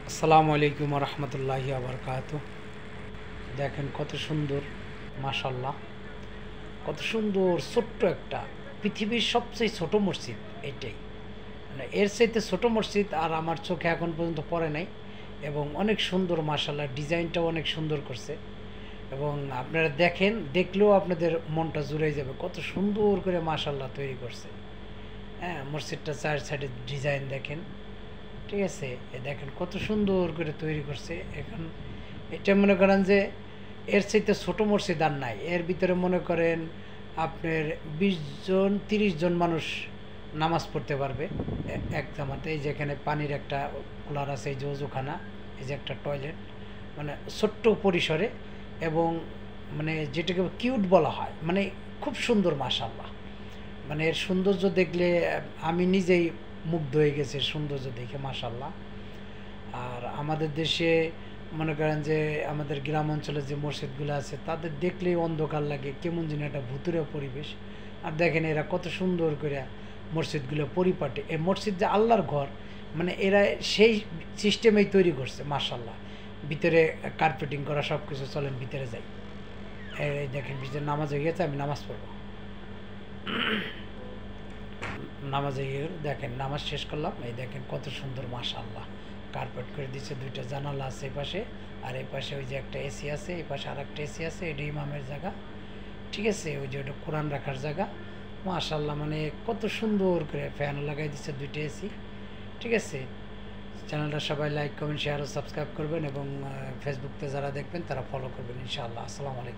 আসসালামু আলাইকুম রহমতুল্লাহি আবরকাত। দেখেন কত সুন্দর, মাশাল্লাহ, কত সুন্দর। ছোট্ট একটা পৃথিবীর সবচেয়ে ছোট মসজিদ এটাই, মানে এর চাইতে ছোট মসজিদ আর আমার চোখে এখন পর্যন্ত পড়ে নাই। এবং অনেক সুন্দর, মাশাল্লাহ, ডিজাইনটাও অনেক সুন্দর করছে। এবং আপনারা দেখেন, দেখলেও আপনাদের মনটা জুড়ে যাবে, কত সুন্দর করে মাশাল্লাহ তৈরি করছে। হ্যাঁ, মসজিদটা চার সাইডে ডিজাইন দেখেন, ঠিক আছে। দেখেন কত সুন্দর করে তৈরি করছে। এখন এটা মনে করেন যে এর চাইতে ছোটো মসজিদ আর নাই। এর ভিতরে মনে করেন আপনার 20 জন 30 জন মানুষ নামাজ পড়তে পারবে এক জামাতে। এই যেখানে পানির একটা কুলার আছে, এই যে ওজুখানা, এই যে একটা টয়লেট, মানে ছোট্ট পরিসরে। এবং মানে যেটাকে কিউট বলা হয়, মানে খুব সুন্দর, মাশাআল্লাহ। মানে এর সৌন্দর্য দেখলে আমি নিজেই মুগ্ধ হয়ে গেছে সৌন্দর্য দেখে, মাশাআল্লাহ। আর আমাদের দেশে মনে করেন যে আমাদের গ্রাম অঞ্চলে যে মসজিদগুলো আছে, তাদের দেখলেই অন্ধকার লাগে, কেমন যেন একটা ভুতুরে পরিবেশ। আর দেখেন এরা কত সুন্দর করে মসজিদগুলো পরিপাটে। এই মসজিদ যে আল্লাহর ঘর, মানে এরা সেই সিস্টেমেই তৈরি করছে, মাশাআল্লাহ। ভিতরে কার্পেটিং করা, সব কিছু। চলেন ভিতরে যাই। এই দেখেন ভিতরে নামাজ হয়ে গেছে, আমি নামাজ পড়ব। নামাজে দেখেন, নামাজ শেষ করলাম। এই দেখেন কত সুন্দর, মাশাআল্লাহ। কার্পেট করে দিচ্ছে, 2টা জানালা আছে এই পাশে, আর এই পাশে ওই যে একটা এসি আছে, এই পাশে আর একটা এসি আছে। এটা ইমামের জায়গা, ঠিক আছে। ওই যে ওটা কোরআন রাখার জায়গা, মাশাআল্লাহ। মানে কত সুন্দর করে ফ্যানও লাগাই দিচ্ছে, 2টা এসি, ঠিক আছে। চ্যানেলটা সবাই লাইক, কমেন্ট, শেয়ার ও সাবস্ক্রাইব করবেন। এবং ফেসবুকতে যারা দেখবেন তারা ফলো করবেন, ইনশাআল্লাহ। আসসালামু আলাইকুম।